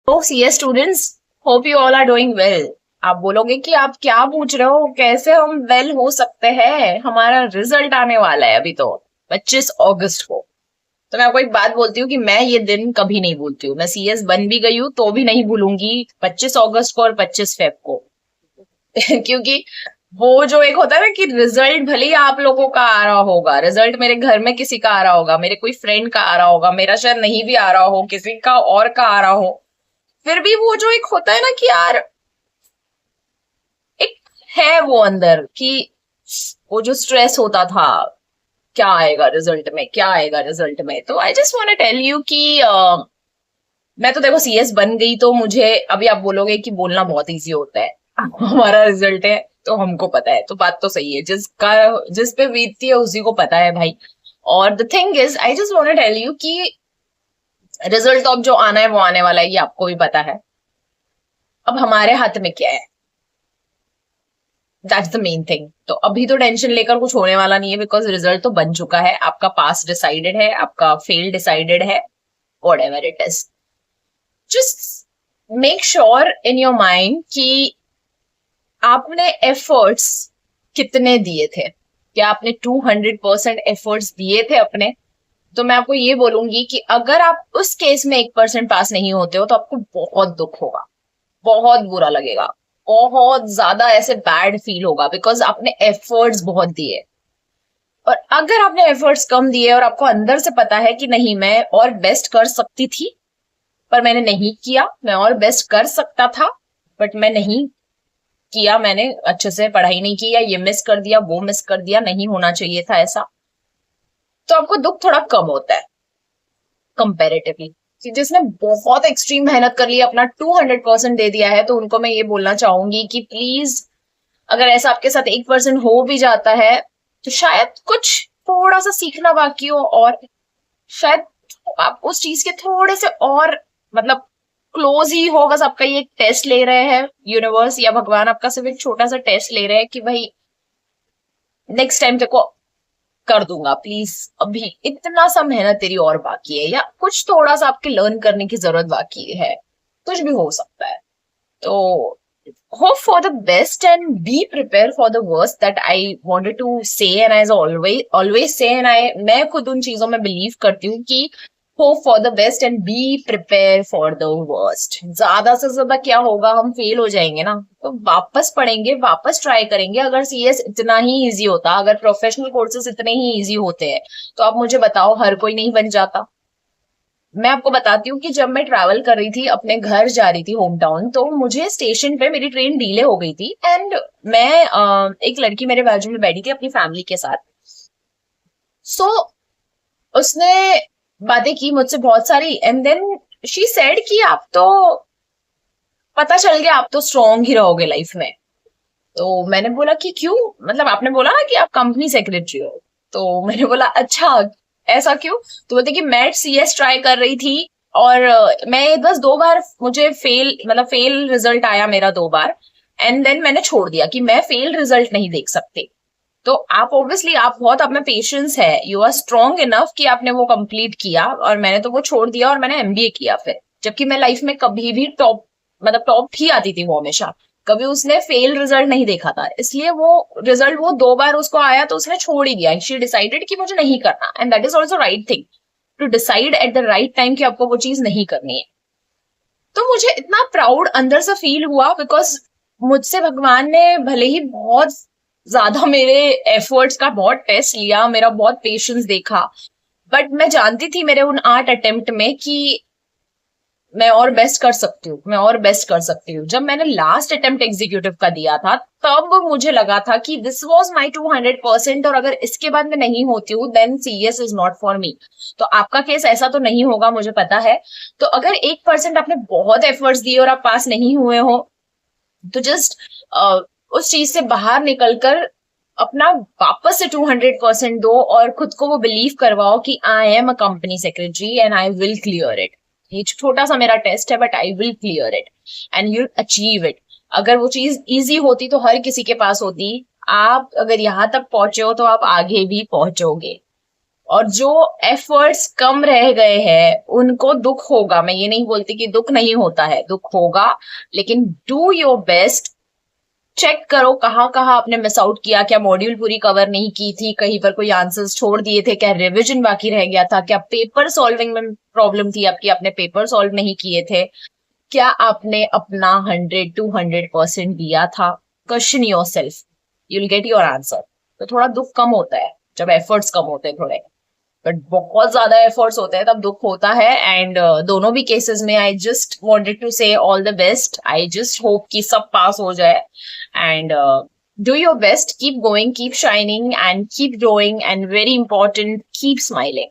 तो CA students, hope you all are doing well. आप बोलोगे कि आप क्या पूछ रहे हो, कैसे हम वेल हो सकते हैं? हमारा रिजल्ट आने वाला है अभी तो 25 अगस्त को। तो मैं आपको एक बात बोलती हूँ कि मैं ये दिन कभी नहीं भूलती हूँ। मैं सीएस बन भी गई हूँ तो भी नहीं भूलूंगी 25 अगस्त को और 25 फेब को। क्योंकि वो जो एक होता है ना कि रिजल्ट भले ही आप लोगों का आ रहा होगा, रिजल्ट मेरे घर में किसी का आ रहा होगा, मेरे कोई फ्रेंड का आ रहा होगा, मेरा शायद नहीं भी आ रहा हो, किसी का और का आ रहा हो, फिर भी वो जो एक होता है ना कि यार एक है वो अंदर कि वो जो स्ट्रेस होता था, क्या आएगा रिजल्ट में, क्या आएगा रिजल्ट में। तो I just want to tell you कि मैं तो देखो सीएस बन गई तो मुझे अभी आप बोलोगे कि बोलना बहुत इजी होता है। हमारा रिजल्ट है तो हमको पता है, तो बात तो सही है, जिसका जिस पे बीतती है उसी को पता है भाई। और the thing is I just want to tell you कि रिजल्ट तो अब जो आना है वो आने वाला है, ये आपको भी पता है। अब हमारे हाथ में क्या है, दैट्स द मेन थिंग। तो अभी तो टेंशन लेकर कुछ होने वाला नहीं है, बिकॉज रिजल्ट तो बन चुका है, आपका पास डिसाइडेड है, आपका फेल डिसाइडेड है, what ever it is. Just make sure in your mind कि आपने एफर्ट्स कितने दिए थे। क्या आपने 200% एफर्ट्स दिए थे अपने? तो मैं आपको ये बोलूंगी कि अगर आप उस केस में 1% पास नहीं होते हो तो आपको बहुत दुख होगा, बहुत बुरा लगेगा, बहुत ज्यादा ऐसे बैड फील होगा, बिकॉज आपने एफर्ट्स बहुत दिए। और अगर आपने एफर्ट्स कम दिए और आपको अंदर से पता है कि नहीं मैं और बेस्ट कर सकती थी पर मैंने नहीं किया, मैं और बेस्ट कर सकता था बट मैं नहीं किया, मैंने अच्छे से पढ़ाई नहीं की, या ये मिस कर दिया, वो मिस कर दिया, नहीं होना चाहिए था ऐसा, तो आपको दुख थोड़ा कम होता है कंपेरेटिवली। जिसने बहुत एक्सट्रीम मेहनत कर ली, अपना 200% दे दिया है, तो उनको मैं ये बोलना चाहूंगी कि प्लीज, अगर ऐसा आपके साथ 1% हो भी जाता है तो शायद कुछ थोड़ा सा सीखना बाकी हो, और शायद आप उस चीज के थोड़े से और मतलब क्लोज ही हो। बस आपका ये एक टेस्ट ले रहे हैं यूनिवर्स या भगवान, आपका सिर्फ एक छोटा सा टेस्ट ले रहे हैं कि भाई नेक्स्ट टाइम देखो कर दूंगा, प्लीज अभी इतना सा मेहनत तेरी और बाकी है, या कुछ थोड़ा सा आपके लर्न करने की जरूरत बाकी है, कुछ भी हो सकता है। तो hope for the best and be prepared for the worst, that I wanted to say, and as always say, and मैं खुद उन चीजों में बिलीव करती हूँ कि hope for the best and be prepared for the worst। ज्यादा से ज्यादा क्या होगा, हम फेल हो जाएंगे ना, तो वापस पढ़ेंगे, वापस ट्राई करेंगे। अगर सीएस इतना ही इजी होता, अगर प्रोफेशनल कोर्सेज इतने ही इजी होते हैं, तो आप मुझे बताओ हर कोई नहीं बन जाता। मैं आपको बताती हूँ कि जब मैं ट्रैवल कर रही थी, अपने घर जा रही थी होम टाउन, तो मुझे स्टेशन पे मेरी ट्रेन डिले हो गई थी, एंड मैं एक लड़की मेरे बाजू में बैठी थी अपनी फैमिली के साथ। सो उसने बातें की मुझसे बहुत सारी, एंड देन शी सेड कि आप तो, पता चल गया आप तो स्ट्रॉन्ग ही रहोगे लाइफ में। तो मैंने बोला कि क्यों, मतलब आपने बोला ना कि आप कंपनी सेक्रेटरी हो, तो मैंने बोला अच्छा ऐसा क्यों। तो बोलते कि मैं सीएस ट्राई कर रही थी और मैं बस 2 बार मुझे फेल, मतलब फेल रिजल्ट आया मेरा 2 बार, एंड देन मैंने छोड़ दिया कि मैं फेल रिजल्ट नहीं देख सकती। तो आप ऑब्वियसली आप बहुत, आप में पेशेंस है, यू आर स्ट्रॉन्ग इनफ कि आपने वो कंप्लीट किया, और मैंने तो वो छोड़ दिया और मैंने एमबीए किया फिर, जबकि मैं लाइफ में कभी भी टॉप, मतलब टॉप ही आती थी वो हमेशा, कभी उसने फेल रिजल्ट नहीं देखा था, इसलिए वो रिजल्ट वो 2 बार उसको आया तो उसने छोड़ ही दिया। शी डिसाइडेड कि मुझे नहीं करना, and that is also right thing, to decide at the right time कि आपको वो चीज नहीं करनी है। तो मुझे इतना प्राउड अंदर से फील हुआ, बिकॉज मुझसे भगवान ने भले ही बहुत ज्यादा मेरे एफर्ट्स का बहुत टेस्ट लिया, मेरा बहुत पेशेंस देखा, बट मैं जानती थी मेरे उन 8 अटेम्प्ट में कि मैं और बेस्ट कर सकती हूँ, मैं और बेस्ट कर सकती हूँ। जब मैंने लास्ट अटेम्प्ट एग्जीक्यूटिव का दिया था, तब मुझे लगा था कि दिस वॉज माई 200%, और अगर इसके बाद मैं नहीं होती हूँ then CS is not for me. तो आपका केस ऐसा तो नहीं होगा, मुझे पता है। तो अगर 1% आपने बहुत एफर्ट्स दिए और आप पास नहीं हुए हो, तो जस्ट उस चीज से बाहर निकलकर अपना वापस से 200% दो, और खुद को वो बिलीव करवाओ कि I am a company secretary and I will clear it. ये छोटा सा मेरा टेस्ट है but I will clear it and you achieve it. अगर वो चीज इजी होती तो हर किसी के पास होती, आप अगर यहाँ तक पहुंचे हो तो आप आगे भी पहुंचोगे। और जो एफर्ट्स कम रह गए हैं उनको दुख होगा, मैं ये नहीं बोलती कि दुख नहीं होता है, दुख होगा, लेकिन डू योर बेस्ट। चेक करो कहाँ कहाँ आपने मिस आउट किया, क्या मॉड्यूल पूरी कवर नहीं की थी, कहीं पर कोई आंसर्स छोड़ दिए थे, क्या रिवीजन बाकी रह गया था, क्या पेपर सॉल्विंग में प्रॉब्लम थी आपकी, आपने पेपर सॉल्व नहीं किए थे, क्या आपने अपना 100 to 100% दिया था। Question your self, you'll get your answer. तो थोड़ा दुख कम होता है जब एफर्ट्स कम होते हैं थोड़े, बट बहुत ज्यादा एफर्ट्स होते हैं तब दुख होता है। एंड दोनों भी केसेस में आई जस्ट वांटेड टू से all the best. I just hope कि सब पास हो जाए। And do your best, keep going, keep shining and keep growing, and very important, keep smiling.